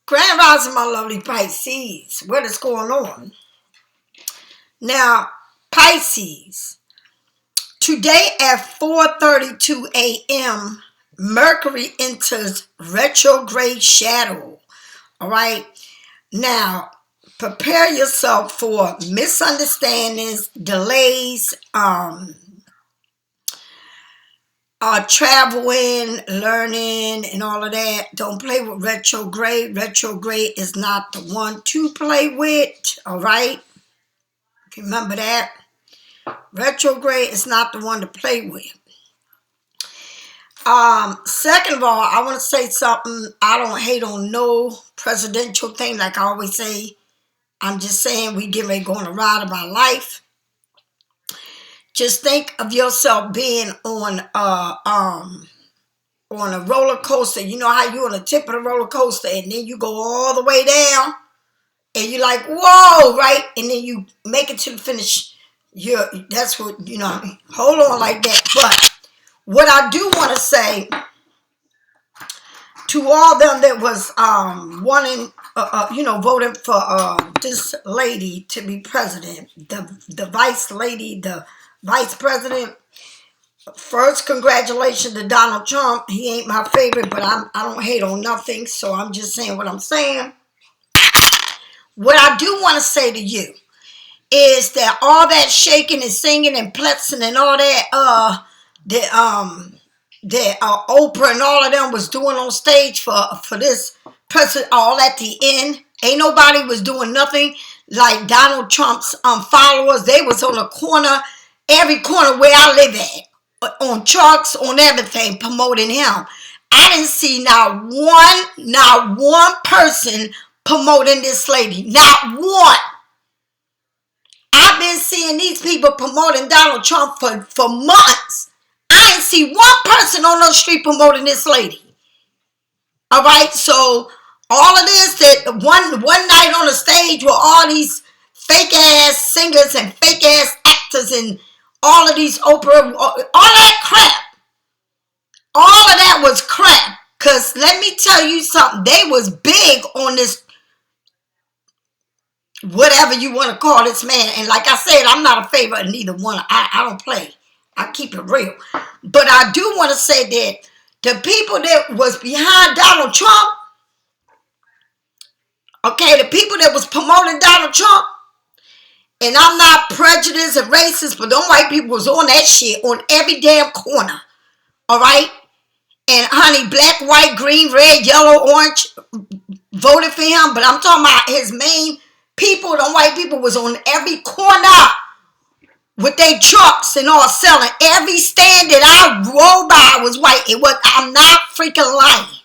Grand Rising, my lovely Pisces. What is going on? Now, Pisces, today at 4:32 a.m., Mercury enters retrograde shadow. All right? Now, prepare yourself for misunderstandings, delays, traveling, learning, and all of that. Don't play with retrograde. Retrograde is not the one to play with. All right? Remember that. Retrograde is not the one to play with. Second of all, I want to say something. I don't hate on no presidential thing like I always say. I'm just saying we get ready going to ride of our life. Just think of yourself being on a roller coaster. You know how you're on the tip of the roller coaster and then you go all the way down and you're like, whoa, right? And then you make it to the finish. That's what, you know, hold on like that. But what I do want to say to all them that was wanting, voting for this lady to be president, the vice lady, the vice president. First, congratulations to Donald Trump. He ain't my favorite, but I don't hate on nothing, so I'm just saying what I'm saying. What I do want to say to you is that all that shaking and singing and plexing and all that that Oprah and all of them was doing on stage for this president, all at the end, ain't nobody was doing nothing like Donald Trump's followers. They was on the corner, every corner where I live at, on trucks, on everything, promoting him. I didn't see not one person promoting this lady. Not one. I've been seeing these people promoting Donald Trump for months. I ain't see one person on the street promoting this lady. All right, so all of this, that one night on the stage with all these fake ass singers and fake ass actors and all of these Oprah, all that crap. All of that was crap. Because let me tell you something. They was big on this, whatever you want to call this man. And like I said, I'm not a favorite of neither one. I don't play. I keep it real. But I do want to say that the people that was behind Donald Trump, okay, the people that was promoting Donald Trump, and I'm not prejudiced and racist, but them white people was on that shit on every damn corner. All right? And honey, black, white, green, red, yellow, orange, voted for him. But I'm talking about his main people. Them white people was on every corner with their trucks and all selling. Every stand that I rolled by was white. I'm not freaking lying.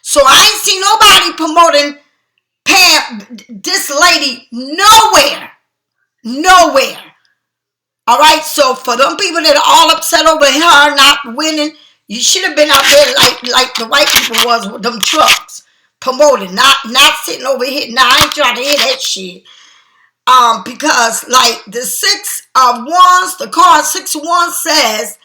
So I ain't seen nobody promoting this lady nowhere. Nowhere. All right, so for them people that are all upset over her not winning, you should have been out there like the white people was with them trucks promoting, not sitting over here. Nah, I ain't trying to hear that shit. Because like the Six of Wands, the card Six of Wands says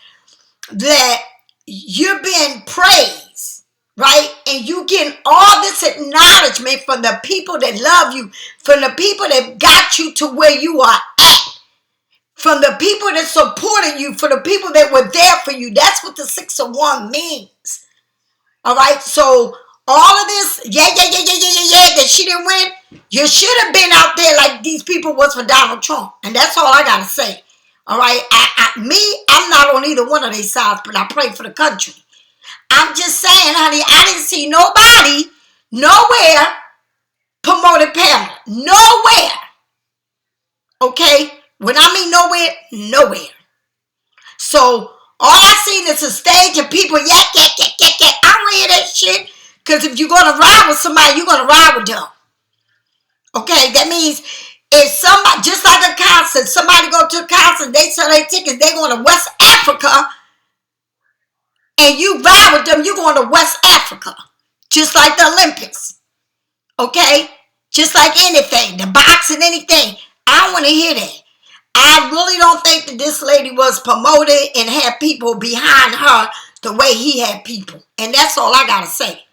that you're being praised, right? And you getting all this acknowledgement from the people that love you, from the people that got you to where you are at, from the people that supported you, for the people that were there for you. That's what the Six of Wands means. All right, so all of this, that she didn't win, you should have been out there like these people was for Donald Trump. And that's all I got to say. All right, I'm not on either one of their sides, but I pray for the country. I'm just saying, honey, I didn't see nobody, nowhere, promoting Pamela. Nowhere. Okay? When I mean nowhere, nowhere. So, all I seen is a stage of people yak. I don't hear that shit. Because if you're going to ride with somebody, you're going to ride with them. Okay? That means if somebody, just like a concert, somebody go to a concert, they sell their tickets, they going to West Africa, and you ride with them, you're going to West Africa. Just like the Olympics. Okay? Just like anything. The boxing, anything. I don't want to hear that. I really don't think that this lady was promoted and had people behind her the way he had people. And that's all I got to say.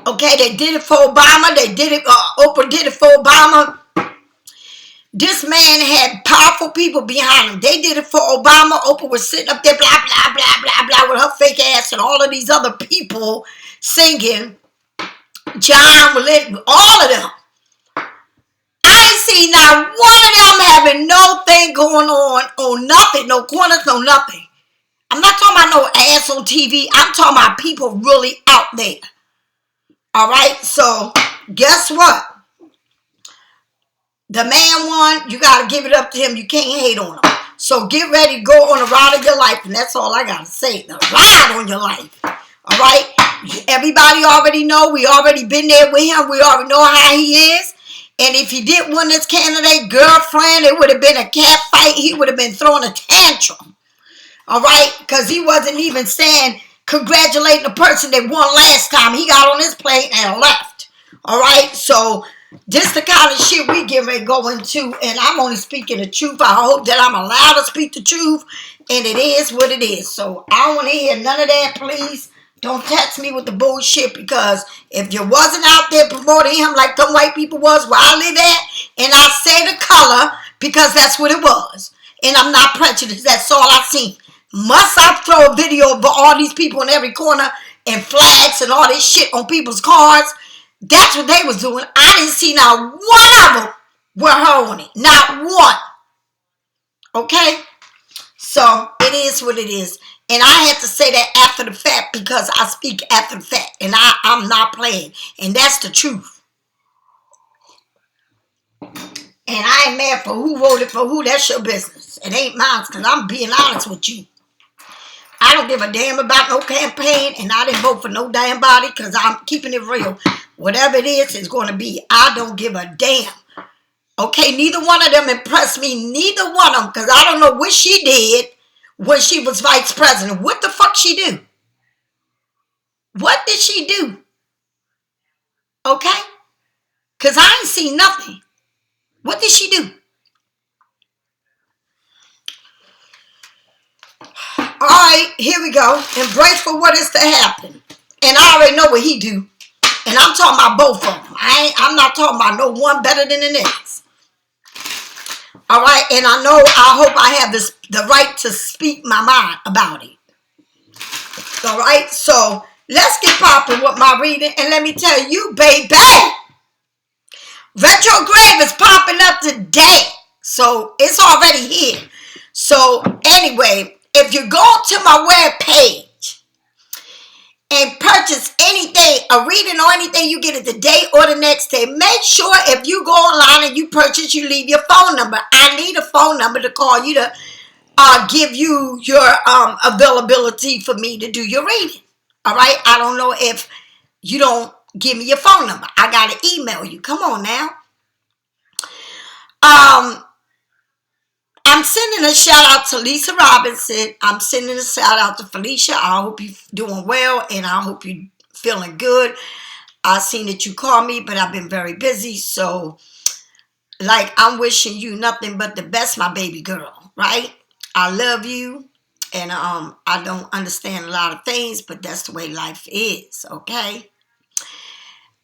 Okay, they did it for Obama. They did it, Oprah did it for Obama. This man had powerful people behind him. They did it for Obama. Oprah was sitting up there, blah, blah, blah, blah, blah, with her fake ass and all of these other people singing. John, all of them. I ain't seen not one of them having no thing going on nothing, no corners, no nothing. I'm not talking about no ass on TV. I'm talking about people really out there. All right, so guess what? The man won. You got to give it up to him. You can't hate on him. So get ready to go on a ride of your life. And that's all I got to say. The ride on your life. All right? Everybody already know. We already been there with him. We already know how he is. And if he did win this candidate girlfriend, it would have been a cat fight. He would have been throwing a tantrum. All right? Because he wasn't even saying, congratulating the person that won last time. He got on his plane and left. All right? So this the kind of shit we get ready to go into, and I'm only speaking the truth. I hope that I'm allowed to speak the truth, and it is what it is. So I don't want to hear none of that, please. Don't text me with the bullshit, because if you wasn't out there promoting him like them white people was where I live at, and I say the color because that's what it was, and I'm not prejudiced, that's all I seen. Must I throw a video of all these people in every corner and flags and all this shit on people's cars? That's what they was doing. I didn't see not one of them were her on it. Not one. Okay? So, it is what it is. And I had to say that after the fact, because I speak after the fact. And I'm not playing. And that's the truth. And I ain't mad for who voted for who. That's your business. It ain't mine, because I'm being honest with you. I don't give a damn about no campaign, and I didn't vote for no damn body, because I'm keeping it real. Whatever it is, it's going to be. I don't give a damn. Okay, neither one of them impressed me. Neither one of them, because I don't know what she did when she was vice president. What the fuck she do? What did she do? Okay? Because I ain't seen nothing. What did she do? All right, here we go. Embrace for what is to happen. And I already know what he do. And I'm talking about both of them. I'm not talking about no one better than the next. All right, and I hope I have the right to speak my mind about it. All right, so let's get popping with my reading. And let me tell you, baby, retrograde is popping up today. So it's already here. So anyway, if you go to my webpage and purchase anything, a reading or anything, you get it the day or the next day. Make sure if you go online and you purchase, you leave your phone number. I need a phone number to call you to give you your availability for me to do your reading. All right? I don't know if you don't give me your phone number. I got to email you. Come on now. I'm sending a shout out to Lisa Robinson. I'm sending a shout out to Felicia. I hope you're doing well, and I hope you're feeling good. I seen that you called me, but I've been very busy. So, like, I'm wishing you nothing but the best, my baby girl, right? I love you, and I don't understand a lot of things, but that's the way life is, okay?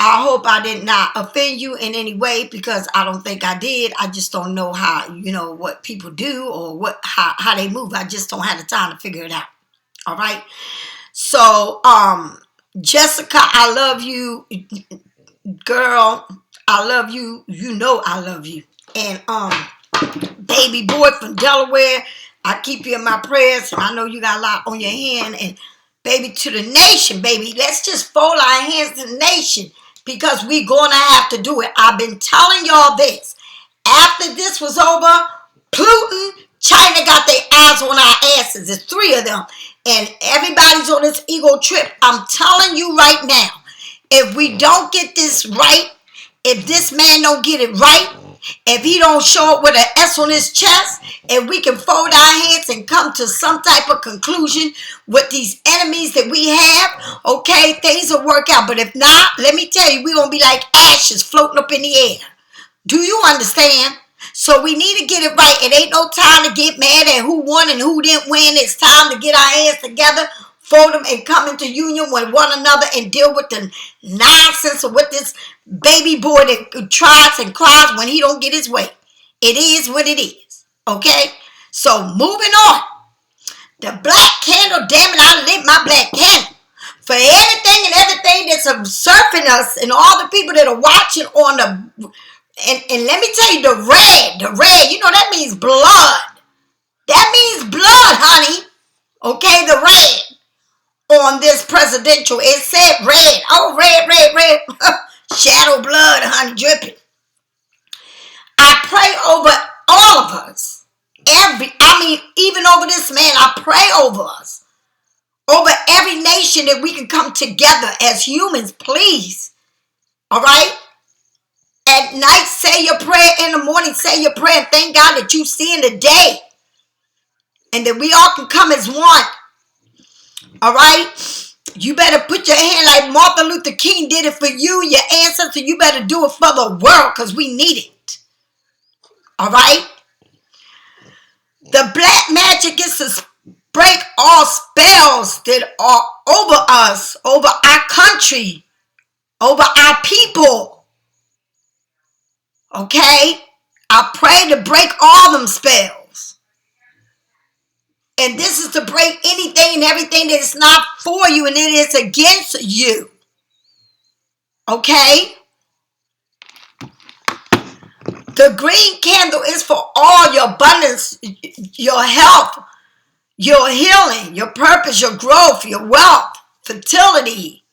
I hope I did not offend you in any way, because I don't think I did. I just don't know how, what people do or how they move. I just don't have the time to figure it out. All right. So, Jessica, I love you, girl. I love you. You know I love you. And baby boy from Delaware, I keep you in my prayers, and I know you got a lot on your hand. And baby, to the nation, baby, let's just fold our hands to the nation, because we're going to have to do it. I've been telling y'all this. After this was over, Putin, China got their eyes on our asses. There's 3 of them. And everybody's on this ego trip. I'm telling you right now, if we don't get this right, if this man don't get it right, if he don't show up with an S on his chest, if we can fold our hands and come to some type of conclusion with these enemies that we have, okay, things will work out. But if not, let me tell you, we're going to be like ashes floating up in the air. Do you understand? So we need to get it right. It ain't no time to get mad at who won and who didn't win. It's time to get our hands together, fold them and come into union with one another and deal with the nonsense of what this baby boy that tries and cries when he don't get his way. It is what it is. Okay? So moving on. The black candle, damn it, I lit my black candle. For anything and everything that's surfing us and all the people that are watching on the, and let me tell you, the red, you know, that means blood. That means blood, honey. Okay, the red on this presidential, it said red. Oh, red. Shadow blood, honey, dripping. I pray over all of us. Even over this man, I pray over us. Over every nation that we can come together as humans, please. All right? At night, say your prayer. In the morning, say your prayer. And thank God that you see in the day. And that we all can come as one. All right? You better put your hand like Martin Luther King did it for you, your ancestors. You better do it for the world because we need it. All right? The black magic is to break all spells that are over us, over our country, over our people. Okay? I pray to break all them spells. And this is to break anything and everything that is not for you and it is against you. Okay? The green candle is for all your abundance, your health, your healing, your purpose, your growth, your wealth, fertility.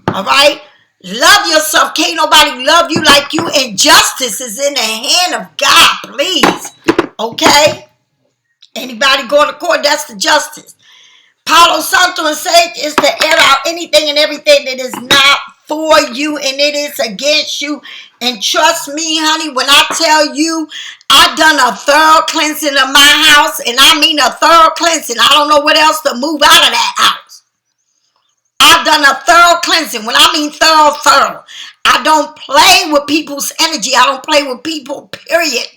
All right? Love yourself. Can't nobody love you like you. And justice is in the hand of God, please. Okay? Anybody going to court, that's the justice. Palo Santo and Sage is to air out anything and everything that is not for you and it is against you. And trust me, honey, when I tell you I've done a thorough cleansing of my house, and I mean a thorough cleansing. I don't know what else to move out of that house. I've done a thorough cleansing. When I mean thorough. I don't play with people's energy. I don't play with people, period.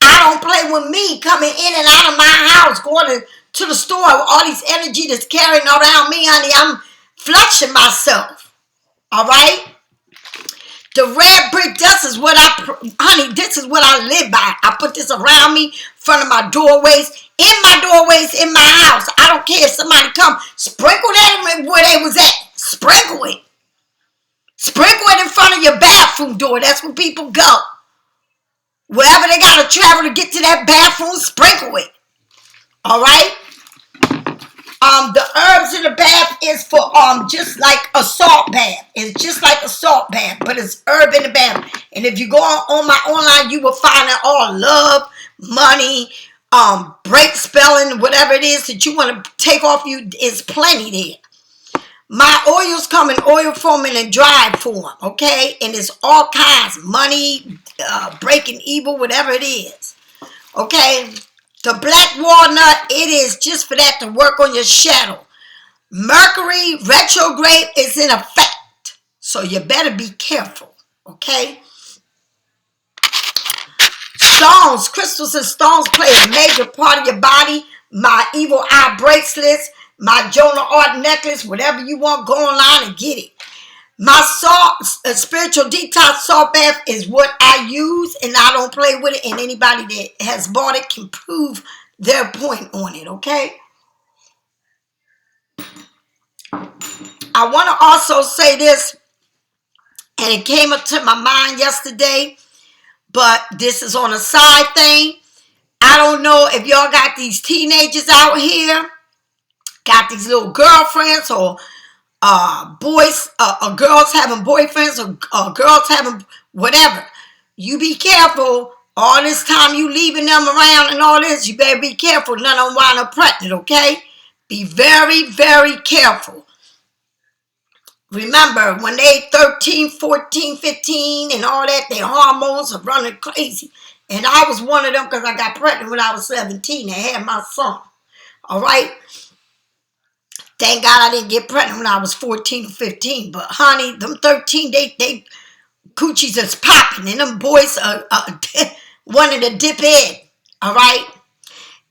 I don't play with me coming in and out of my house, going to the store with all these energy that's carrying around me, honey. I'm flushing myself. All right? The red brick dust is what this is what I live by. I put this around me, front of my doorways, in my house. I don't care if somebody come, sprinkle that where they was at. Sprinkle it. Sprinkle it in front of your bathroom door. That's where people go. Wherever they got to travel to get to that bathroom, sprinkle it. All right? The herbs in the bath is for just like a salt bath. It's just like a salt bath, but it's herb in the bath. And if you go on my online, you will find out all love, money, break spelling, whatever it is that you want to take off you is plenty there. My oils come in oil form and in dry form, okay? And it's all kinds, money, breaking evil, whatever it is, okay? The black walnut, it is just for that to work on your shadow. Mercury retrograde is in effect, so you better be careful, okay? Stones, crystals and stones play a major part of your body. My evil eye bracelets, my Jonah Art necklace, whatever you want, go online and get it. My spiritual detox salt bath is what I use, and I don't play with it, and anybody that has bought it can prove their point on it, okay? I want to also say this, and it came up to my mind yesterday, but this is on a side thing. I don't know if y'all got these teenagers out here, got these little girlfriends or boys or girls having boyfriends or girls having whatever. You be careful. All this time you leaving them around and all this, you better be careful. None of them wind up pregnant, okay? Be very, very careful. Remember, when they 13, 14, 15 and all that, their hormones are running crazy. And I was one of them because I got pregnant when I was 17 and had my son. All right? Thank God I didn't get pregnant when I was 14 or 15. But honey, them 13, they coochies is popping. And them boys are wanting to dip in. All right?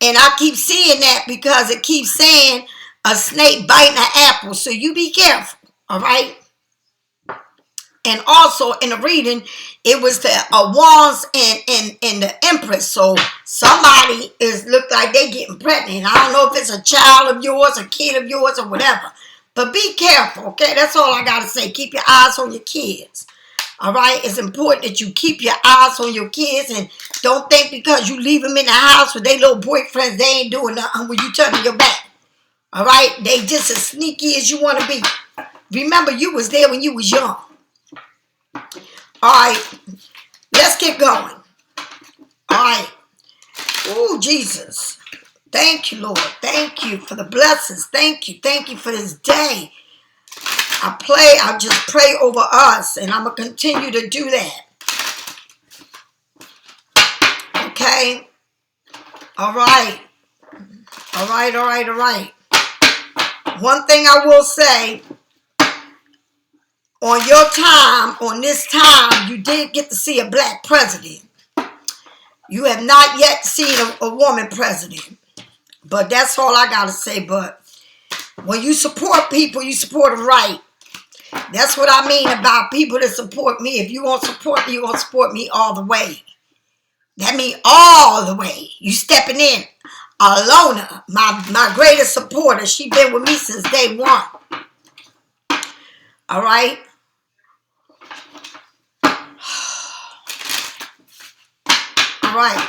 And I keep seeing that because it keeps saying a snake biting an apple. So you be careful, all right? And also in the reading, it was the wands and the empress. So somebody is look like they getting pregnant. I don't know if it's a child of yours, a kid of yours, or whatever. But be careful, okay? That's all I gotta say. Keep your eyes on your kids. All right? It's important that you keep your eyes on your kids and don't think because you leave them in the house with their little boyfriends, they ain't doing nothing when you turn your back. All right? They just as sneaky as you want to be. Remember, you was there when you was young. All right, let's get going. All right. Oh, Jesus. Thank you, Lord. Thank you for the blessings. Thank you. Thank you for this day. I just pray over us, and I'm going to continue to do that. Okay? All right. All right, all right, all right. One thing I will say, on your time, on this time, you did get to see a black president. You have not yet seen a woman president. But that's all I got to say. But when you support people, you support them right. That's what I mean about people that support me. If you won't support me, you won't support me all the way. That means all the way. You stepping in. Alona, my greatest supporter, she been with me since day one. All right? All right.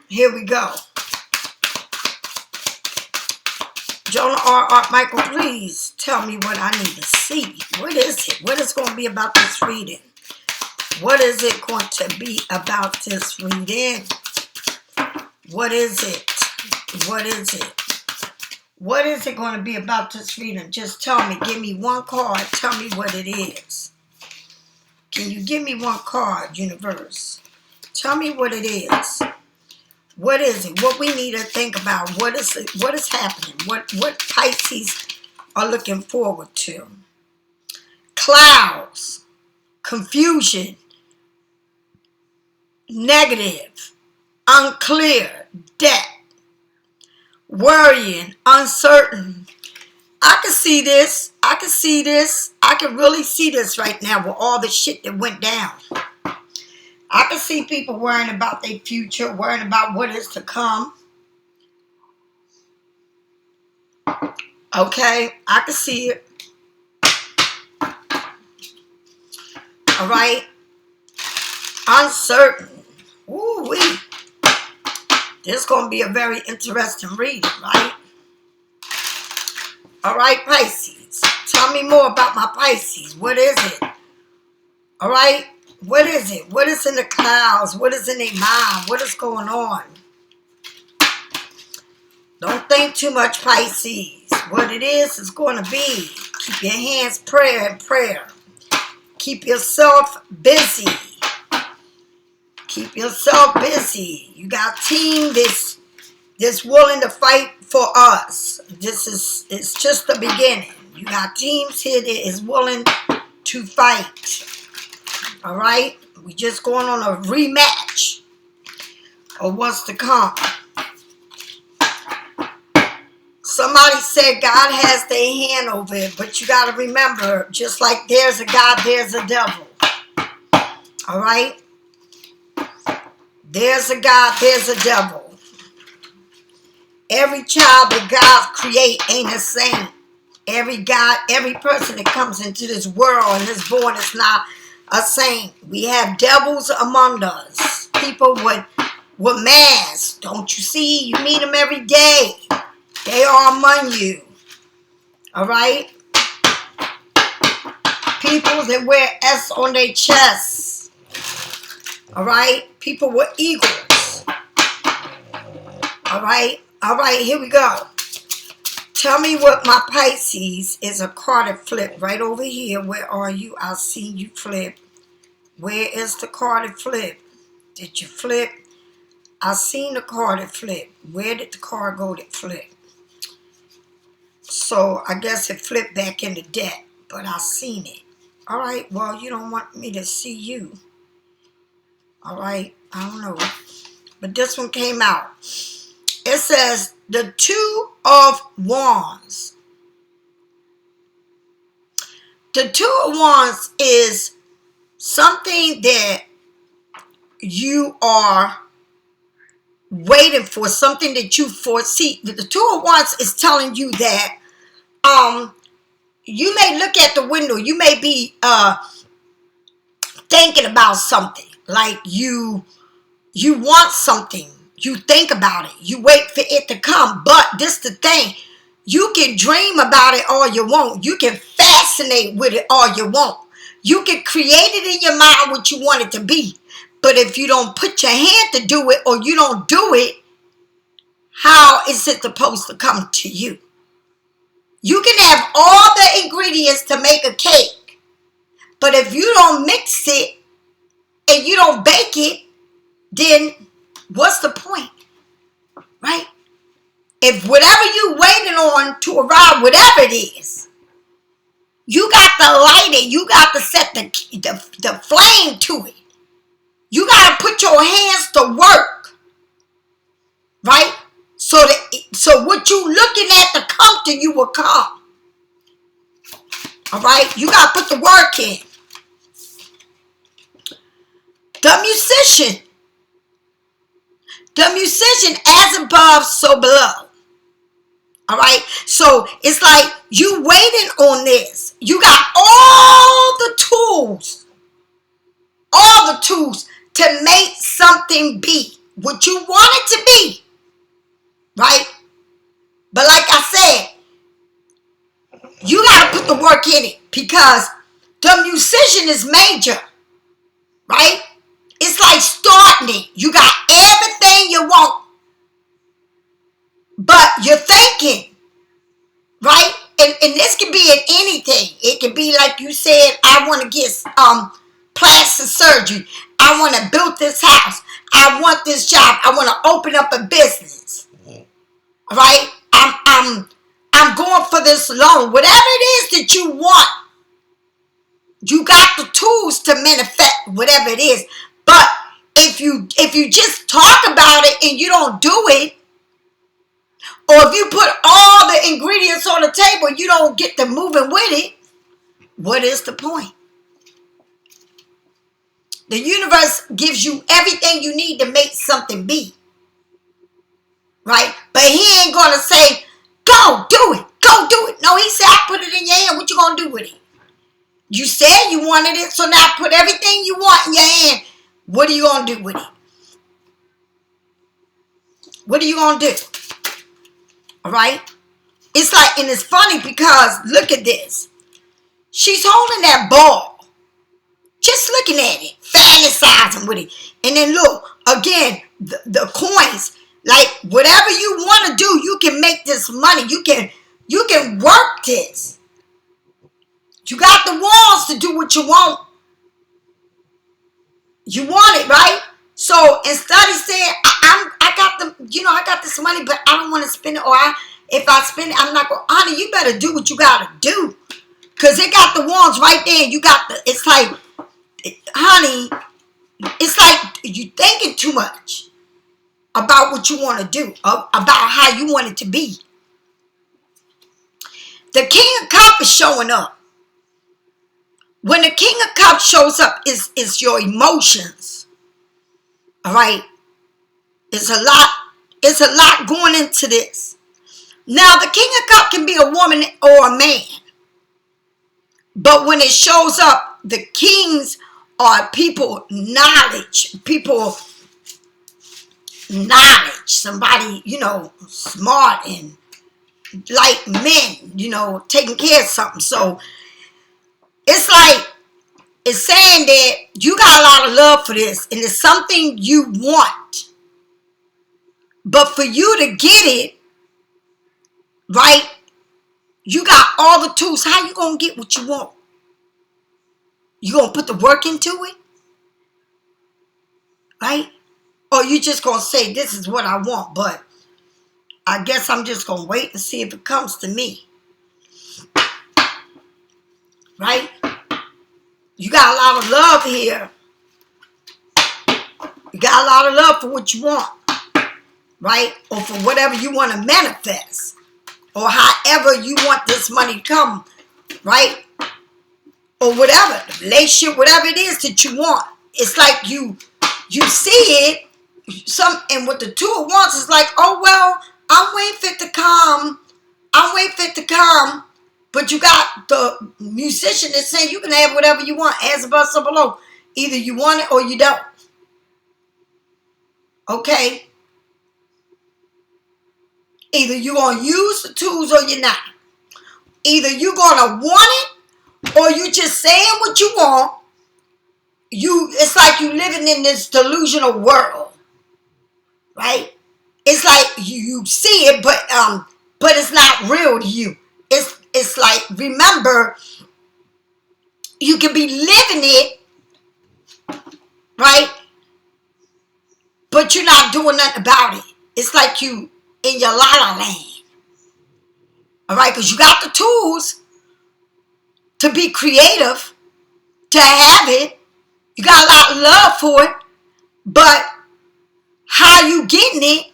Here we go. Jonah R. Michael, please tell me what I need to see. What is it? What is going to be about this reading? What is it going to be about this reading? What is it? What is it? What is it going to be about this reading? Just tell me. Give me one card. Tell me what it is. Can you give me one card, universe? Tell me what it is. What is it? What we need to think about? What is it? What is happening? What Pisces are looking forward to? Clouds, confusion, negative, unclear, debt, worrying, uncertain. I can see this. I can see this. I can really see this right now with all the shit that went down. I can see people worrying about their future, worrying about what is to come. Okay, I can see it. All right. Uncertain. Ooh-wee. This is going to be a very interesting reading, right? All right, Pisces. Tell me more about my Pisces. What is it? All right. What is it? What is in the clouds? What is in their mind? What is going on? Don't think too much, Pisces. What it is going to be. Keep your hands prayer. Keep yourself busy. Keep yourself busy. You got a team that's willing to fight for us. It's just the beginning. You got teams here that is willing to fight. All right? We just going on a rematch of what's to come. Somebody said God has their hand over it, but you got to remember, just like there's a God, there's a devil. All right? There's a God, there's a devil. Every child that God create ain't a saint. Every person that comes into this world and is born is not a saint. We have devils among us. People with masks. Don't you see? You meet them every day. They are among you. All right? People that wear S on their chests. All right? People with eagles. All right? All right, here we go. Tell me what my Pisces is a carded flip. Right over here. Where are you? I'll see you flip. Where is the carded flip? Did you flip? I seen the carded flip. Where did the card go that flip? So I guess it flipped back into debt. But I seen it. All right. Well, you don't want me to see you. All right. I don't know. But this one came out. It says, the Two of Wands. The Two of Wands is something that you are waiting for, something that you foresee. The Two of Wands is telling you that you may look at the window, you may be thinking about something, like you want something, you think about it, you wait for it to come. But this the thing, you can dream about it all you want, you can fascinate with it all you want, you can create it in your mind what you want it to be. But if you don't put your hand to do it, or you don't do it, how is it supposed to come to you? You can have all the ingredients to make a cake, but if you don't mix it and you don't bake it, then what's the point, right? If whatever you waiting on to arrive, whatever it is, you got to light it, you got to set the flame to it. You got to put your hands to work, right? So what you looking at to come to you will come. All right? You got to put the work in. The musician. The musician, as above, so below. All right? So it's like you waiting on this. You got all the tools to make something be what you want it to be. Right? But like I said, you got to put the work in it, because the musician is major. Right? It's like starting it. You got everything you want, but you're thinking, right? And this can be in anything. It can be like you said, I want to get plastic surgery. I want to build this house. I want this job. I want to open up a business. Right? I'm going for this loan. Whatever it is that you want, you got the tools to manifest whatever it is. But if you just talk about it and you don't do it, or if you put all the ingredients on the table and you don't get to moving with it, what is the point? The universe gives you everything you need to make something be. Right? But he ain't going to say, go do it. Go do it. No, he said, I put it in your hand. What you going to do with it? You said you wanted it, so now put everything you want in your hand. What are you going to do with it? What are you going to do? All right? It's like, and it's funny because look at this. She's holding that ball, just looking at it, fantasizing with it. And then look, again, the coins, like whatever you want to do, you can make this money. You can work this. You got the walls to do what you want. You want it, right? So instead of saying, I got this money, but I don't want to spend it, or if I spend it, I'm not going. Honey, you better do what you gotta do, cause it got the wands right there. You got it's like, honey, it's like you thinking too much about what you want to do, about how you want it to be. The King of Cups is showing up. When the King of Cups shows up, is your emotions. All right, it's a lot going into this. Now, the King of Cups can be a woman or a man, but when it shows up, the kings are people knowledge, somebody, smart and like men, taking care of something. So it's like, it's saying that you got a lot of love for this, and it's something you want. But for you to get it, right, you got all the tools. How you going to get what you want? You going to put the work into it? Right? Or you just going to say, this is what I want, but I guess I'm just going to wait and see if it comes to me. Right? You got a lot of love here. You got a lot of love for what you want. right? Or for whatever you want to manifest, or however you want this money to come, right? Or whatever, the relationship, whatever it is that you want. It's like you see it, and with the Two of Wands, it's like, oh, well, I'm waiting for it to come. I'm waiting for it to come. But you got the musician that's saying you can have whatever you want, as above, so below. Either you want it or you don't. Okay? Either you're going to use the tools or you're not. Either you're going to want it or you just saying what you want. It's like you living in this delusional world. Right? It's like you see it, but it's not real to you. It's like, remember, you can be living it, right? But you're not doing nothing about it. It's like you in your la-la land. All right? Because you got the tools to be creative, to have it. You got a lot of love for it. But how you getting it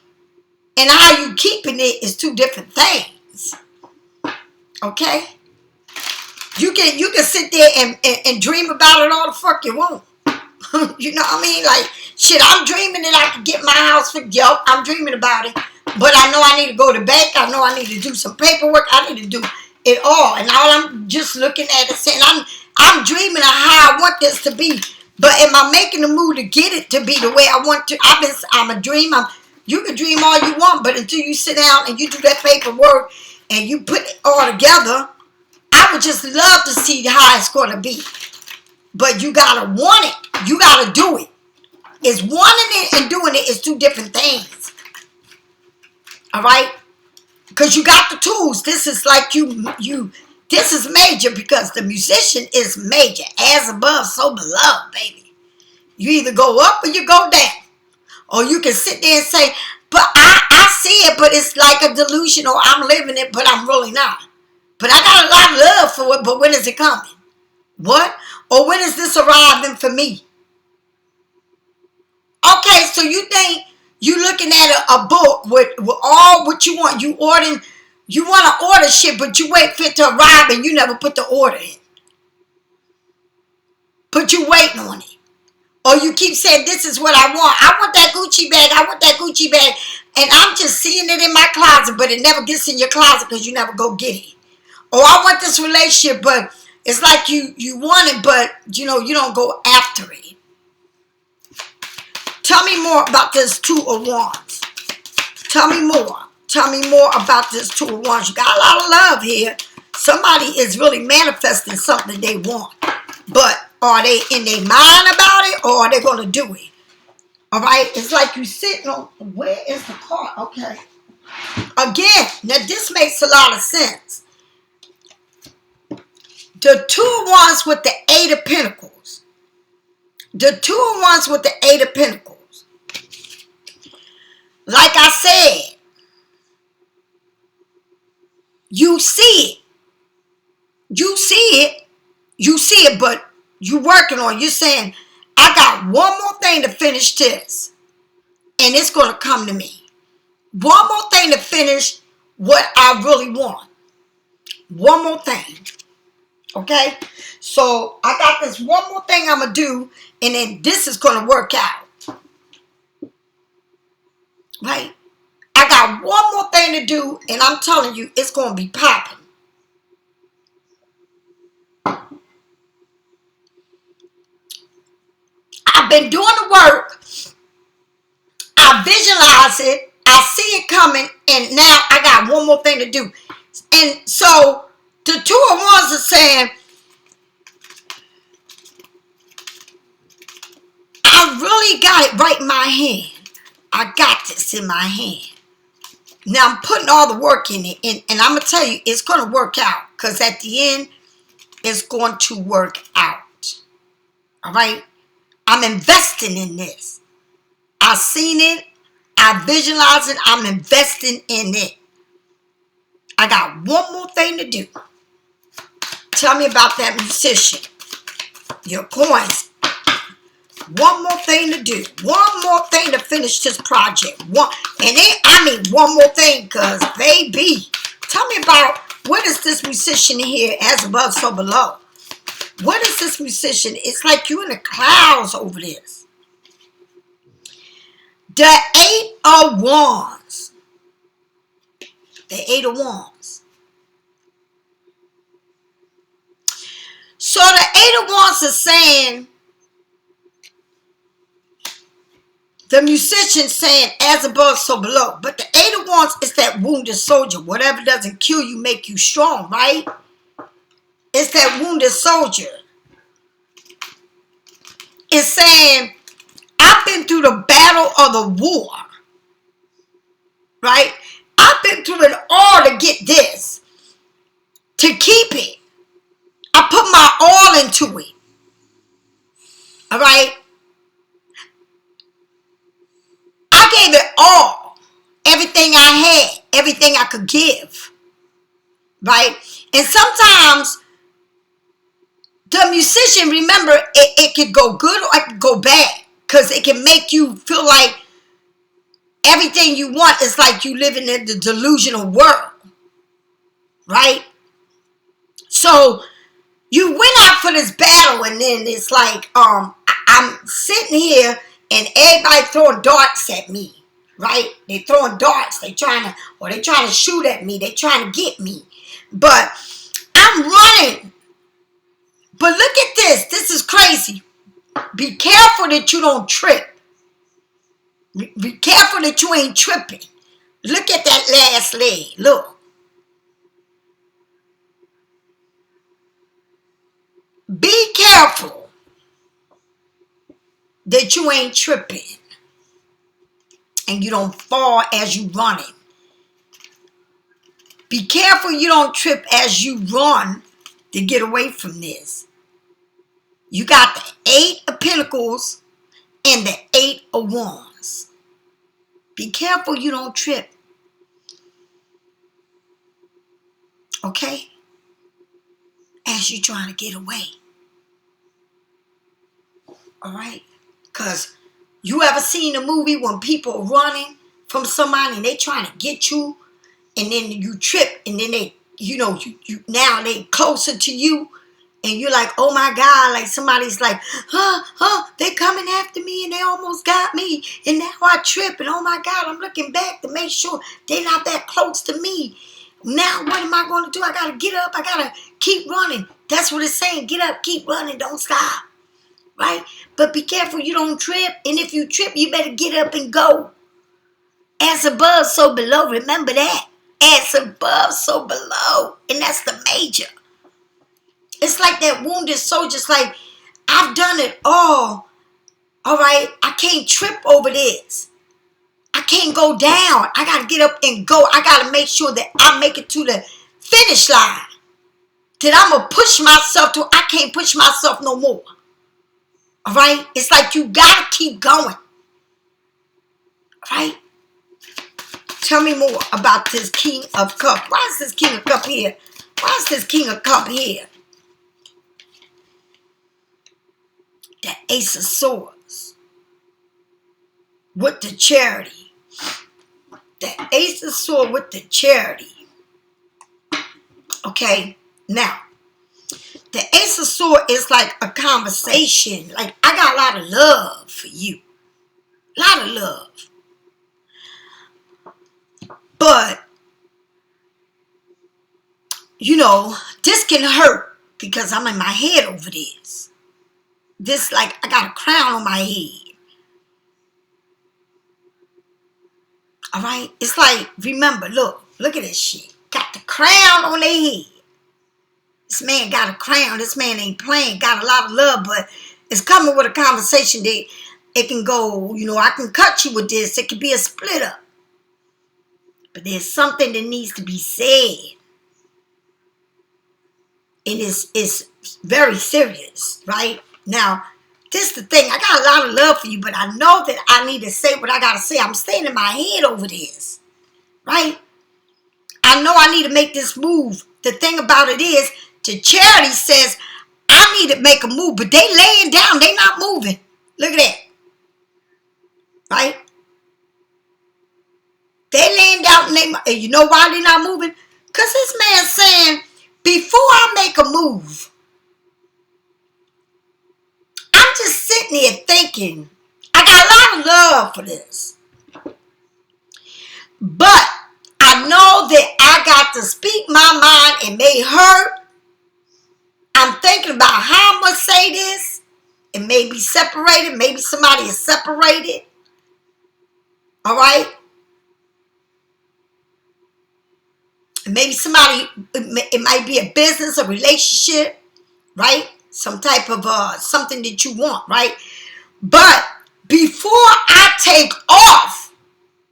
and how you keeping it is two different things. Okay? You can sit there and dream about it all the fuck you want. You know what I mean? Like, shit, I'm dreaming that I can get my house fixed. Yo, I'm dreaming about it. But I know I need to go to bank. I know I need to do some paperwork. I need to do it all. And all I'm just looking at it saying, I'm dreaming of how I want this to be. But am I making the move to get it to be the way I want to? I'm a dream. You can dream all you want, but until you sit down and you do that paperwork and you put it all together, I would just love to see how it's going to be. But you got to want it. You got to do it. It's wanting it and doing it is two different things. All right? Because you got the tools. This is like this is major because the musician is major. As above, so below, baby. You either go up or you go down. Or you can sit there and say, but I see it, but it's like a delusion, or I'm living it, but I'm really not. But I got a lot of love for it, but when is it coming? What? Or when is this arriving for me? Okay, so you think you looking at a book with all what you want. You want to order shit, but you wait for it to arrive and you never put the order in. But you waiting on it. Or you keep saying, this is what I want. I want that Gucci bag. I want that Gucci bag. And I'm just seeing it in my closet, but it never gets in your closet because you never go get it. Or I want this relationship, but it's like you want it, but you don't go after it. Tell me more about this Two of Wands. Tell me more. Tell me more about this Two of Wands. You got a lot of love here. Somebody is really manifesting something they want. But are they in their mind about it or are they going to do it? All right? It's like you sitting on, where is the card? Okay. Again, now this makes a lot of sense. The Two of Wands with the Eight of Pentacles. The Two of Wands with the Eight of Pentacles. Like I said, you see it. You see it. You see it, but you're working on it. You're saying, I got one more thing to finish this. And it's going to come to me. One more thing to finish what I really want. One more thing. Okay? So, I got this one more thing I'm going to do. And then this is going to work out. Right? I got one more thing to do. And I'm telling you, it's going to be popping. I've been doing the work. I visualize it. I see it coming. And now I got one more thing to do. And so the Two of Wands are saying, I really got it right in my hand. I got this in my hand. Now I'm putting all the work in it. And I'm going to tell you, it's going to work out. Because at the end, it's going to work out. All right? I'm investing in this. I've seen it. I visualize it. I'm investing in it. I got one more thing to do. Tell me about that musician. Your coins. one more thing to do. One more thing to finish this project. One more thing, because, baby, tell me about, what is this musician here, as above, so below? What is this musician? It's like you in the clouds over this. The Eight of Wands. The Eight of Wands. So the Eight of Wands is saying, the musician saying, as above, so below. But the Eight of Wands is that wounded soldier. Whatever doesn't kill you, make you strong, right? It's that wounded soldier. It's saying, I've been through the battle of the war. Right? I've been through it all to get this. To keep it. I put my all into it. All right? I gave it all. Everything I had. Everything I could give. Right? And sometimes the musician, remember, it could go good or it could go bad. Because it can make you feel like everything you want is like you living in the delusional world. Right? So you went out for this battle, and then it's like, I'm sitting here and everybody throwing darts at me. Right? They throwing darts. They trying to shoot at me. They trying to get me. But I'm running. But look at this. This is crazy. Be careful that you don't trip. Be careful that you ain't tripping. Look at that last leg. Look. Be careful that you ain't tripping and you don't fall as you running. Be careful you don't trip as you run to get away from this. You got the Eight of Pentacles and the Eight of Wands. Be careful you don't trip. Okay? As you trying to get away. All right? Because you ever seen a movie when people are running from somebody and they trying to get you, and then you trip, and then they, now they closer to you, and you're like, oh my God, like somebody's like, they coming after me and they almost got me, and now I trip, and oh my God, I'm looking back to make sure they're not that close to me. Now what am I going to do? I got to get up. I got to keep running. That's what it's saying. Get up, keep running, don't stop. Right? But be careful you don't trip. And if you trip, you better get up and go. As above, so below. Remember that. As above, so below. And that's the major. It's like that wounded soldier. It's like, I've done it all. All right? I can't trip over this. I can't go down. I got to get up and go. I got to make sure that I make it to the finish line. That I'm going to push myself to. I can't push myself no more. All right? It's like you got to keep going. All right? Tell me more about this King of Cups. Why is this King of Cups here? Why is this King of Cups here? The Ace of Swords. With the Charity. The Ace of Swords with the Charity. Okay? Now, the Ace of Swords is like a conversation. Like, I got a lot of love for you. A lot of love. But, this can hurt because I'm in my head over this. This, like, I got a crown on my head. All right? It's like, remember, look at this shit. Got the crown on their head. This man got a crown. This man ain't playing. Got a lot of love, but it's coming with a conversation that it can go, I can cut you with this. It could be a split up. But there's something that needs to be said. And it's very serious, right? Now, this is the thing. I got a lot of love for you, but I know that I need to say what I got to say. I'm staying in my head over this, right? I know I need to make this move. The thing about it is, the Charity says, I need to make a move, but they laying down. They not moving. Look at that. Right? They laying down and you know why they're not moving? Because this man's saying, before I make a move, I'm just sitting here thinking, I got a lot of love for this. But I know that I got to speak my mind. It may hurt. I'm thinking about how I'm going to say this. It may be separated. Maybe somebody is separated. All right? Maybe somebody, it might be a business, a relationship, right? Some type of something that you want, right? But before I take off,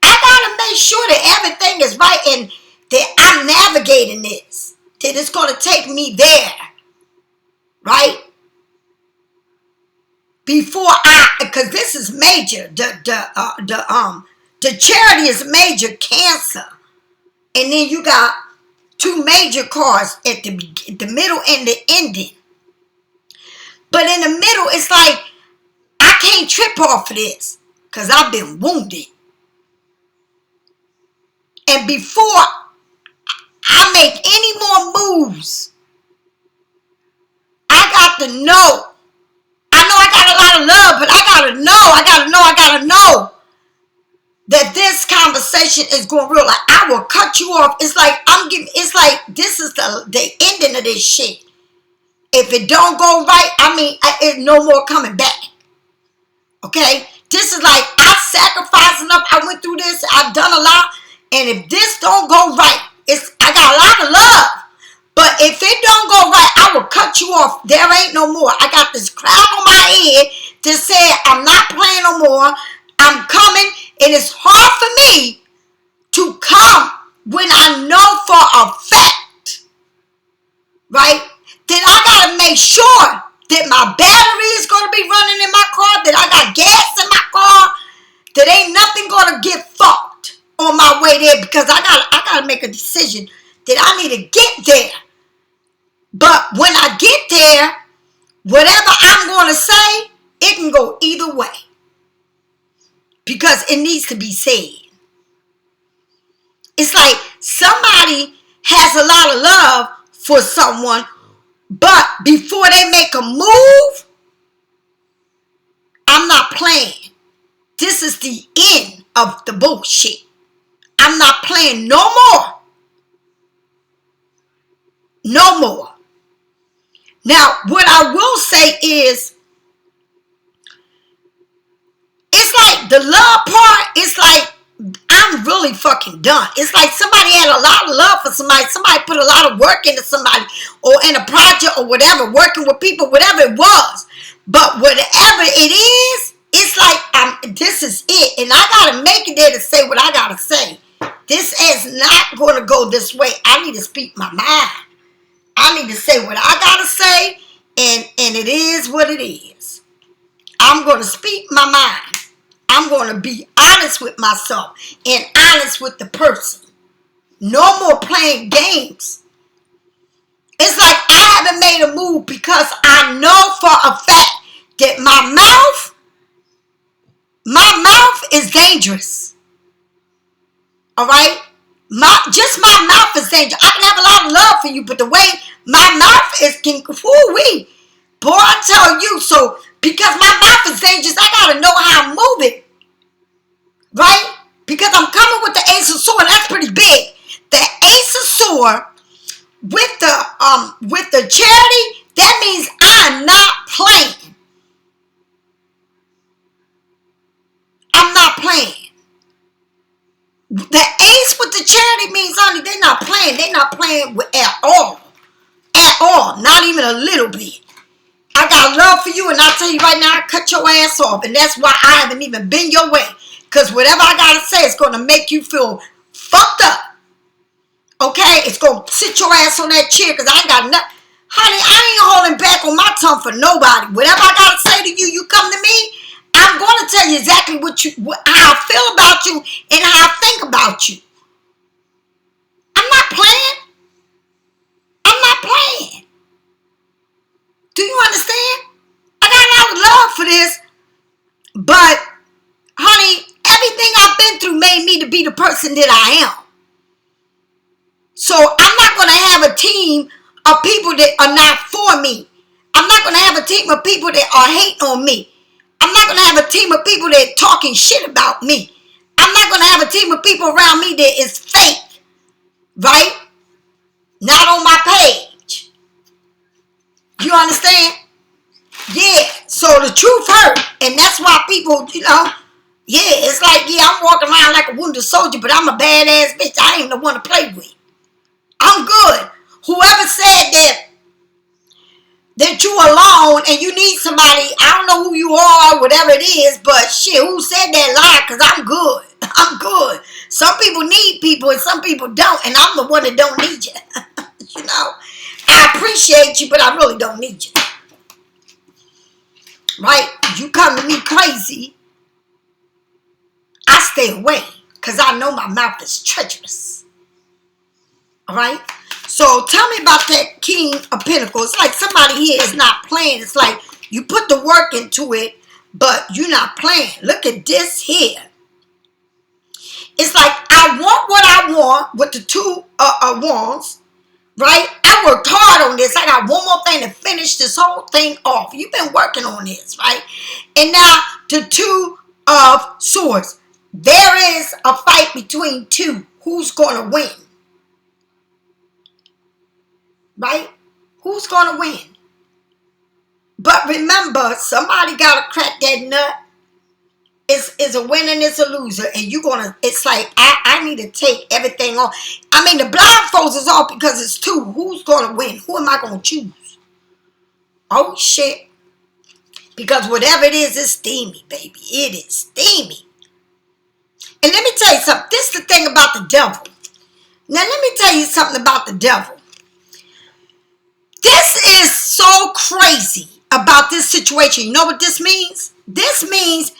I got to make sure that everything is right and that I'm navigating this, that it's going to take me there, right? Before because this is major. The charity is major Cancer, and then you got two major cards at the middle and the ending. But in the middle, it's like I can't trip off of this because I've been wounded. And before I make any more moves, I got to know. I know I got a lot of love, but I gotta know that this conversation is going real. Like, I will cut you off. It's like this is the ending of this shit. If it don't go right, it's no more coming back. Okay? This is like, I sacrificed enough. I went through this. I've done a lot. And if this don't go right, I got a lot of love. But if it don't go right, I will cut you off. There ain't no more. I got this crown on my head to say I'm not playing no more. I'm coming. And it's hard for me to come when I know for a fact, right, that I got to make sure that my battery is going to be running in my car, that I got gas in my car, that ain't nothing going to get fucked on my way there, because I got to make a decision that I need to get there. But when I get there, whatever I'm going to say, it can go either way. Because it needs to be said. It's like somebody has a lot of love for someone, but before they make a move, I'm not playing. This is the end of the bullshit. I'm not playing no more. No more. Now, what I will say is, it's like the love part, it's like I'm really fucking done. It's like somebody had a lot of love for somebody. Somebody put a lot of work into somebody or in a project or whatever, working with people, whatever it was. But whatever it is, it's like this is it. And I got to make it there to say what I got to say. This is not going to go this way. I need to speak my mind. I need to say what I got to say. And it is what it is. I'm going to speak my mind. I'm going to be honest with myself and honest with the person. No more playing games. It's like I haven't made a move because I know for a fact that my mouth is dangerous. All right? Just my mouth is dangerous. I can have a lot of love for you, but the way my mouth is, whoo-wee. Boy, I tell you, so because my mouth is dangerous, I got to know how I'm moving. Right? Because I'm coming with the Ace of Swords, and that's pretty big. The Ace of Swords with the charity, that means I'm not playing. I'm not playing. The Ace with the charity means, honey, they're not playing. They're not playing at all. At all. Not even a little bit. I got love for you, and I'll tell you right now, I cut your ass off, and that's why I haven't even been your way. Because whatever I got to say is going to make you feel fucked up. Okay? It's going to sit your ass on that chair because I ain't got nothing. Honey, I ain't holding back on my tongue for nobody. Whatever I got to say to you, you come to me, I'm going to tell you exactly how I feel about you and how I think about you. I'm not playing. I'm not playing. Do you understand? I got a lot of love for this. I've been through made me to be the person that I am. So I'm not going to have a team of people that are not for me. I'm not going to have a team of people that are hating on me. I'm not going to have a team of people that are talking shit about me. I'm not going to have a team of people around me that is fake. Right? Not on my page. You understand? Yeah. So the truth hurt. And that's why people, yeah, it's like, yeah, I'm walking around like a wounded soldier, but I'm a badass bitch. I ain't the one to play with. I'm good. Whoever said that you alone and you need somebody, I don't know who you are, whatever it is, but shit, who said that lie? Because I'm good. I'm good. Some people need people and some people don't, and I'm the one that don't need you. I appreciate you, but I really don't need you. Right? You come to me crazy, I stay away because I know my mouth is treacherous. All right? So tell me about that King of Pentacles. It's like somebody here is not playing. It's like you put the work into it, but you're not playing. Look at this here. It's like I want what I want with the two wands, right? I worked hard on this. I got one more thing to finish this whole thing off. You've been working on this, right? And now the Two of Swords. There is a fight between two. Who's going to win? Right? Who's going to win? But remember, somebody got to crack that nut. It's a winner and it's a loser. And you're going to, it's like, I need to take everything off. I mean, the blindfolds is off because it's two. Who's going to win? Who am I going to choose? Oh, shit. Because whatever it is, it's steamy, baby. It is steamy. And let me tell you something. This is the thing about the devil. Now, let me tell you something about the devil. This is so crazy about this situation. You know what this means? This means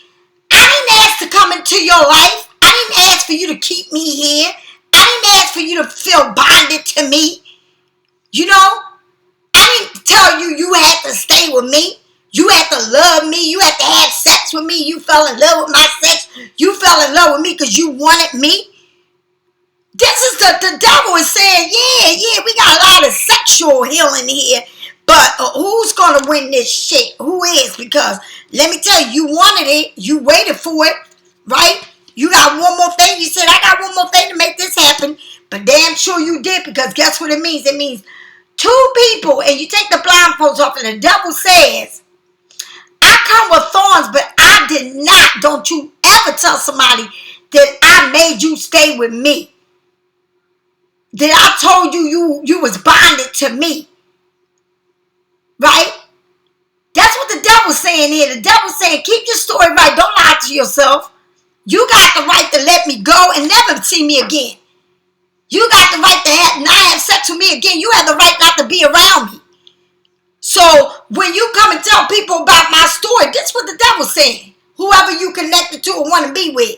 I didn't ask to come into your life. I didn't ask for you to keep me here. I didn't ask for you to feel bonded to me. I didn't tell you you had to stay with me. You had to love me. You had to have sex with me. You fell in love with my sex. You fell in love with me because you wanted me. This is the devil is saying, yeah, we got a lot of sexual healing here. But who's going to win this shit? Who is? Because let me tell you, you wanted it. You waited for it, right? You got one more thing. You said, I got one more thing to make this happen. But damn sure you did, because guess what it means? It means two people, and you take the blindfolds off, and the devil says, I come with thorns, but I did not. Don't you ever tell somebody that I made you stay with me. That I told you was bonded to me. Right? That's what the devil's saying here. The devil's saying, keep your story right. Don't lie to yourself. You got the right to let me go and never see me again. You got the right to not have sex with me again. You have the right not to be around me. So when you come and tell people about my story, this is what the devil's saying. Whoever you connected to or want to be with,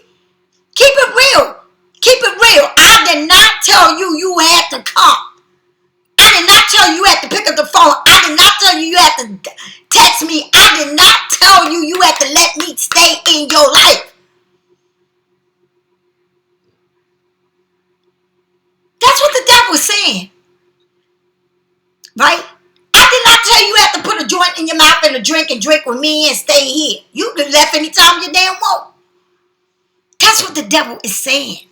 keep it real. Keep it real. I did not tell you you had to come. I did not tell you had to pick up the phone. I did not tell you had to text me. I did not tell you had to let me stay in your life. That's what the devil is saying. Right? I did not tell you had to put a joint in your mouth and drink with me and stay here. You can left anytime you damn want. That's what the devil is saying.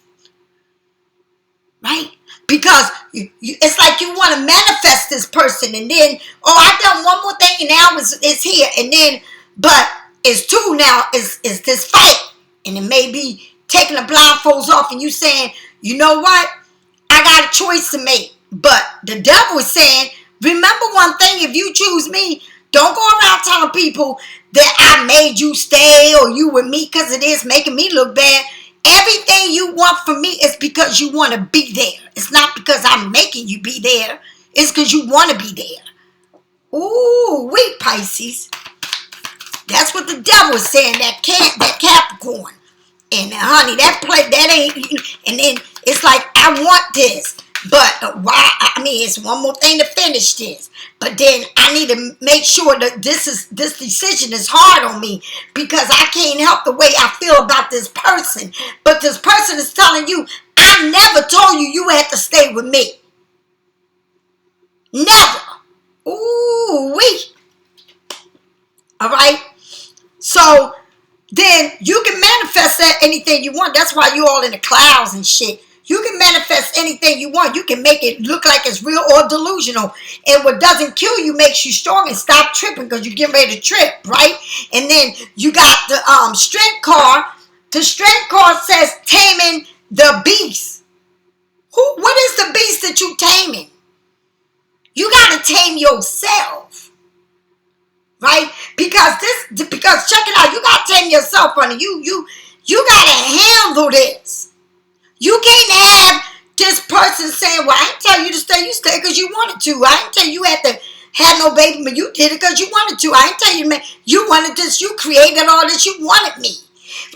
Right? Because it's like you want to manifest this person, and then, I done one more thing and now it's here, and then, but it's two now, is this fight, and it may be taking the blindfolds off and you saying, you know what, I got a choice to make. But the devil is saying, remember one thing, if you choose me, don't go around telling people that I made you stay or you with me because it is making me look bad. Everything you want from me is because you want to be there. It's not because I'm making you be there. It's because you want to be there. Ooh, weak Pisces. That's what the devil is saying. That Capricorn. And honey, that ain't. And then it's like, I want this. But why? I mean, it's one more thing to finish this. But then I need to make sure that this decision is hard on me because I can't help the way I feel about this person. But this person is telling you, I never told you you had to stay with me. Never. Ooh wee. All right. So then you can manifest that anything you want. That's why you all in the clouds and shit. You can manifest anything you want. You can make it look like it's real or delusional. And what doesn't kill you makes you strong and stop tripping because you get ready to trip, right? And then you got the strength card. The strength card says taming the beast. What is the beast that you taming? You got to tame yourself. Right? Because check it out, you gotta tame yourself, honey. You gotta handle this. You can't have this person saying, well, I didn't tell you to stay, you stayed because you wanted to. I didn't tell you had to have no baby, but you did it because you wanted to. I didn't tell you, man, you wanted this, you created all this, you wanted me.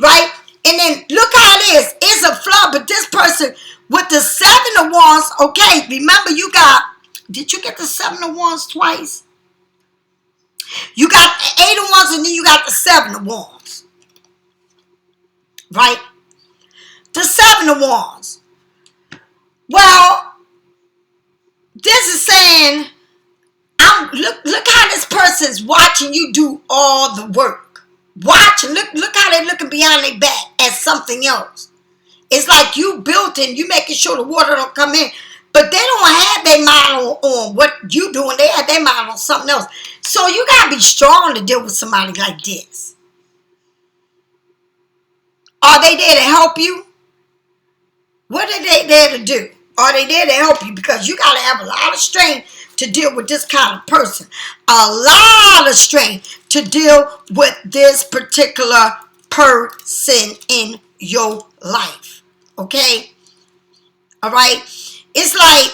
Right? And then look how it is. It's a flaw, but this person with the 7 of Wands, okay, remember did you get the 7 of Wands twice? You got the 8 of Wands and then you got the 7 of Wands. Right? The 7 of Wands. Well, this is saying, look how this person's watching you do all the work. Look how they're looking behind their back at something else. It's like you built in, you making sure the water don't come in. But they don't have their mind on what you doing. They have their mind on something else. So you got to be strong to deal with somebody like this. Are they there to help you? What are they there to do? Are they there to help you? Because you got to have a lot of strength to deal with this kind of person. A lot of strength to deal with this particular person in your life. Okay? All right? It's like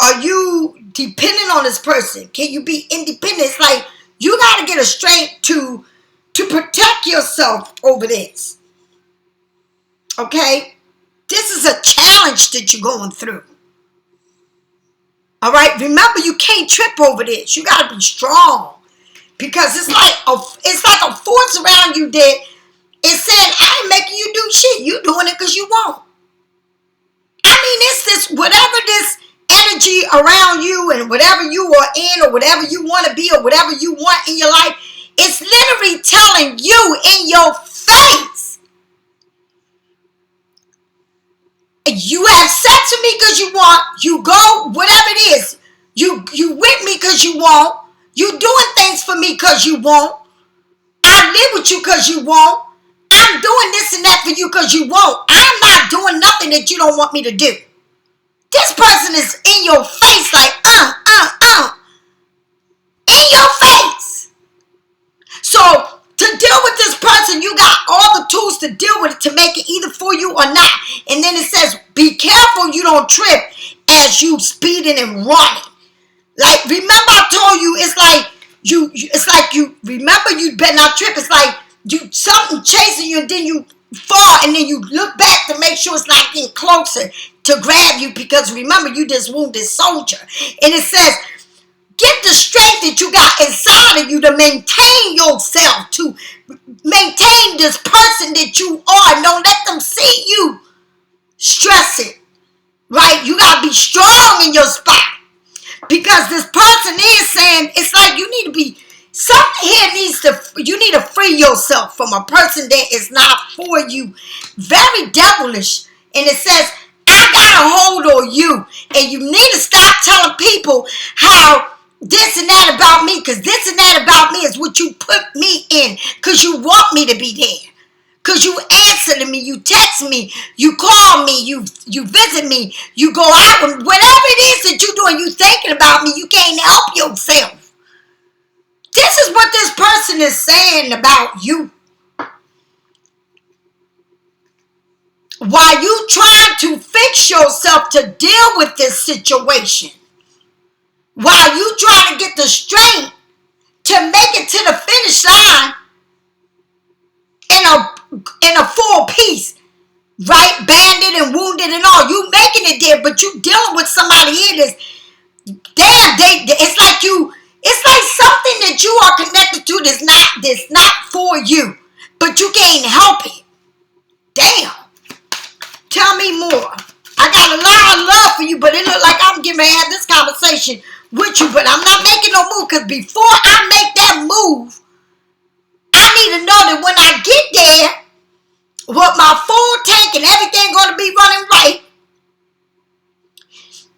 are you dependent on this person? Can you be independent? It's like you got to get a strength to protect yourself over this. Okay? This is a challenge that you're going through. All right? Remember, you can't trip over this. You got to be strong. Because it's like a force around you that is saying, I ain't making you do shit. You doing it because you want. I mean, it's this, whatever this energy around you and whatever you are in or whatever you want to be or whatever you want in your life, it's literally telling you in your face. You have sex with me because you want. You go, whatever it is. You with me because you want. You doing things for me because you want. I live with you because you want. I'm doing this and that for you because you want. I'm not doing nothing that you don't want me to do. This person is in your face like, in your face. So to deal with this person, you got all the tools to deal with it to make it either for you or not. And then it says, be careful you don't trip as you speeding and running. Like, remember I told you, it's like you remember you better not trip. It's like something chasing you and then you fall and then you look back to make sure it's not getting closer to grab you because remember you this wounded soldier. And it says, get the strength that you got inside of you to maintain yourself, to maintain this person that you are. Don't let them see you stressing, right? You got to be strong in your spot. Because this person is saying, it's like you need to be, something here you need to free yourself from a person that is not for you. Very devilish. And it says, I got a hold on you. And you need to stop telling people how this and that about me. Because this and that about me is what you put me in. Because you want me to be there. Because you answer to me, you text me, you call me, you visit me, you go out, whatever it is that you're doing, you thinking about me, you can't help yourself. This is what this person is saying about you. While you trying to fix yourself to deal with this situation, while you trying to get the strength to make it to the finish line in a full piece, right? Banded and wounded and all. You making it there, but you dealing with somebody here that's, damn, it's like something that you are connected to that's not for you, but you can't help it. Damn. Tell me more. I got a lot of love for you, but it look like I'm getting ready to have this conversation with you, but I'm not making no move, because before I make that move, I need to know that when I get there, with my full tank and everything going to be running right,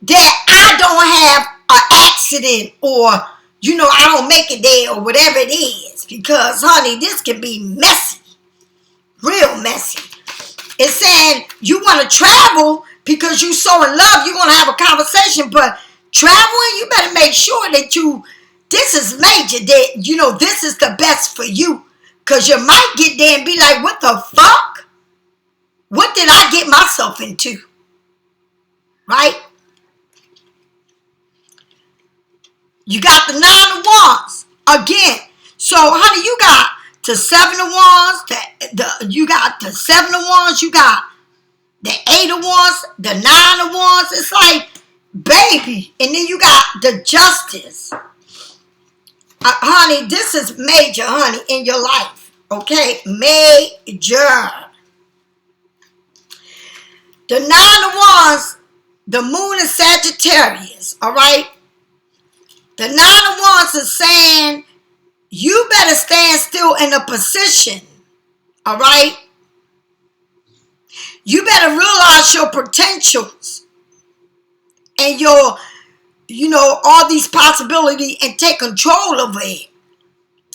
that I don't have an accident, or, I don't make it there, or whatever it is. Because, honey, this can be messy. Real messy. It's saying you want to travel because you so in love, you're going to have a conversation, but traveling, you better make sure that this is major, that, this is the best for you. Because you might get there and be like, what the fuck? What did I get myself into? Right? You got the 9 of Wands. Again. So, honey, you got the 7 of Wands. You got the 7 of Wands. You got the 8 of Wands. The 9 of Wands. It's like, baby. And then you got the Justice. Honey, this is major, honey, in your life. Okay? Major. The 9 of Wands, the moon is Sagittarius. All right? The 9 of Wands is saying, you better stand still in a position, all right? You better realize your potentials and your, all these possibilities, and take control of it,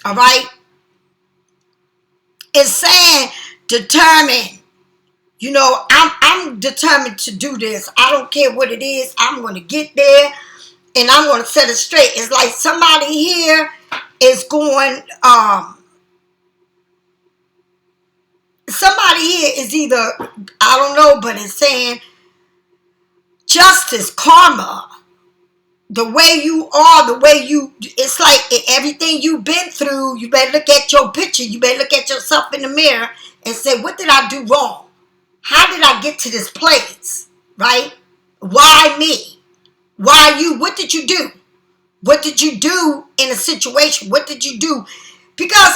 all right? It's saying determined. I'm determined to do this. I don't care what it is. I'm going to get there, and I'm going to set it straight. It's like somebody here is going, somebody here is either, I don't know, but it's saying justice, karma, the way you are, it's like everything you've been through, you better look at your picture, you better look at yourself in the mirror and say, what did I do wrong? How did I get to this place, right? Why me? Why you? What did you do? What did you do in a situation? What did you do? Because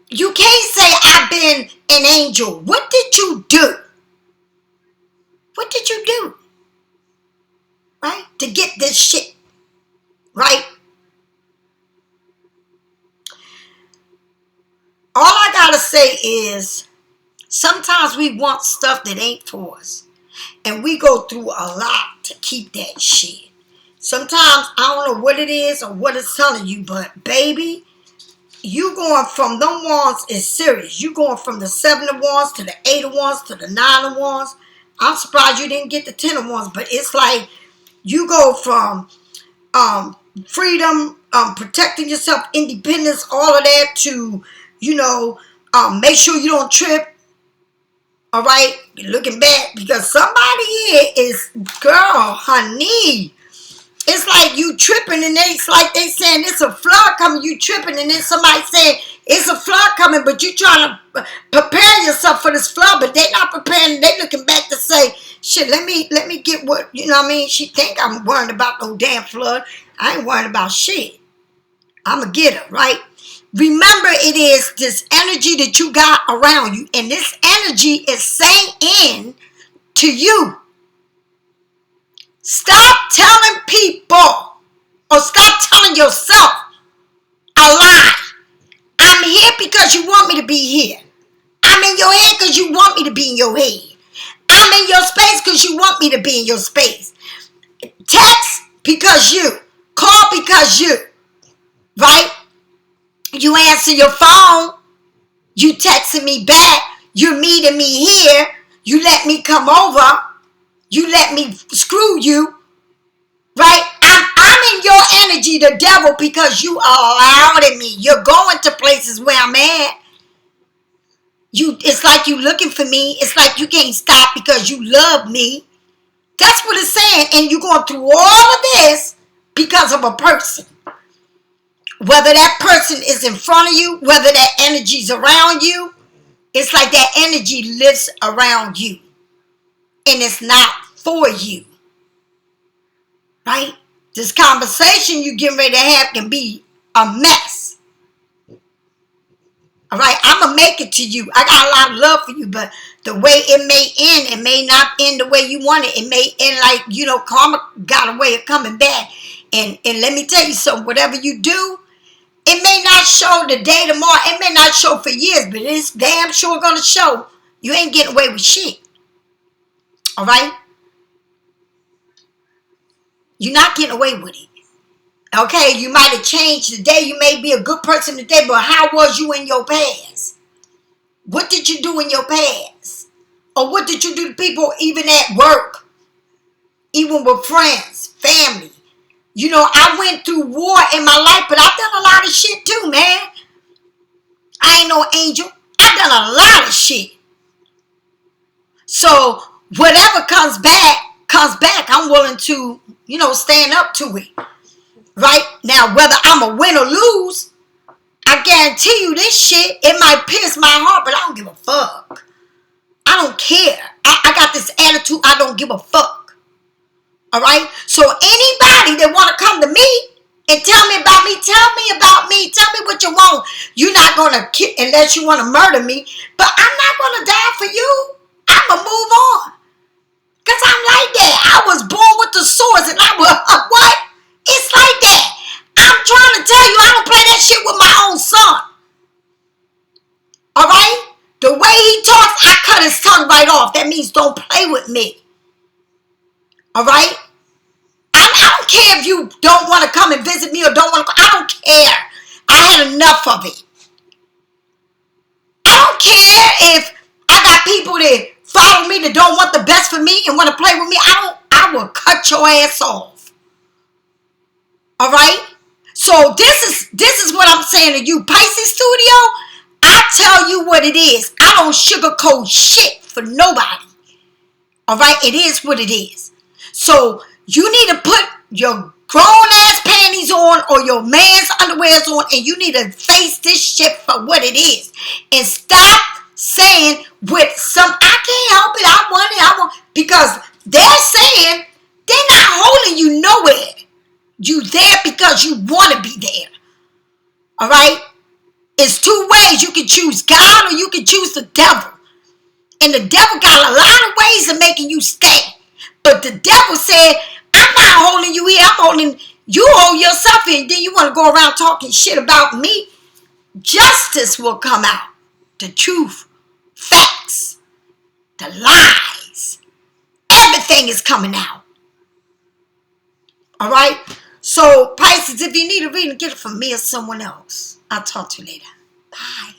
you can't say, I've been an angel. What did you do? What did you do? Right? To get this shit. Right? All I gotta say is, sometimes we want stuff that ain't for us. And we go through a lot to keep that shit. Sometimes, I don't know what it is or what it's telling you, but baby, you going from them wands is serious. You going from the 7 of Wands to the 8 of Wands to the 9 of Wands. I'm surprised you didn't get the 10 of Wands, but it's like you go from freedom, protecting yourself, independence, all of that to, make sure you don't trip. All right, you're looking back because somebody here is, girl, honey. It's like you tripping, and it's like they saying it's a flood coming. You tripping, and then somebody saying it's a flood coming, but you trying to prepare yourself for this flood, but they not preparing. They looking back to say, shit, let me get what, she think I'm worried about no damn flood. I ain't worried about shit. I'm a getter, right? Remember, it is this energy that you got around you, and this energy is saying to you, stop telling people, or stop telling yourself a lie. I'm here because you want me to be here. I'm in your head because you want me to be in your head. I'm in your space because you want me to be in your space. Text because you. Call because you. Right? You answer your phone. You texting me back. You're meeting me here. You let me come over. You let me screw you. Right? I'm in your energy, the devil, because you allowed me. You're going to places where I'm at. It's like you looking for me. It's like you can't stop because you love me. That's what it's saying. And you're going through all of this because of a person. Whether that person is in front of you, whether that energy's around you, it's like that energy lives around you. and it's not for you. Right? This conversation you getting ready to have can be a mess. All right, I'm going to make it to you. I got a lot of love for you, but the way it may end, it may not end the way you want it. It may end like, karma got a way of coming back. And let me tell you something, whatever you do, it may not show the day tomorrow. It may not show for years, but it's damn sure going to show. You ain't getting away with shit. All right? You're not getting away with it. Okay, you might have changed today. You may be a good person today, but how was you in your past? What did you do in your past? Or what did you do to people even at work? Even with friends, family. I went through war in my life, but I've done a lot of shit too, man. I ain't no angel. I've done a lot of shit. So whatever comes back. I'm willing to, stand up to it. Right? Now, whether I'm a win or lose, I guarantee you this shit, it might pierce my heart, but I don't give a fuck. I don't care. I got this attitude, I don't give a fuck. All right? So anybody that want to come to me and tell me about me, tell me what you want. You're not going to kill unless you want to murder me, but I'm not going to die for you. I'm going to move on. Because I'm like that. I was born with the swords and I was, what? It's like that. I'm trying to tell you, I don't play that shit with my own son. All right? The way he talks, I cut his tongue right off. That means don't play with me. All right? I don't care if you don't want to come and visit me or don't want to. I don't care. I had enough of it. I don't care if I got people that follow me that don't want the best for me and want to play with me. I will cut your ass off. All right? So this is what I'm saying to you, Pisces Studio. I tell you what it is. I don't sugarcoat shit for nobody. All right? It is what it is. So you need to put your grown-ass panties on or your man's underwears on, and you need to face this shit for what it is. And stop saying with some, I can't help it, I want it, because they're saying they're not holding you nowhere. You there because you want to be there. All right? It's two ways. You can choose God or you can choose the devil. And the devil got a lot of ways of making you stay. But the devil said, I'm not holding you here. I'm holding, you hold yourself in. Then you want to go around talking shit about me. Justice will come out. The truth. Facts. The lies. Everything is coming out. All right? So, Pisces, if you need a reading, get it from me or someone else. I'll talk to you later. Bye.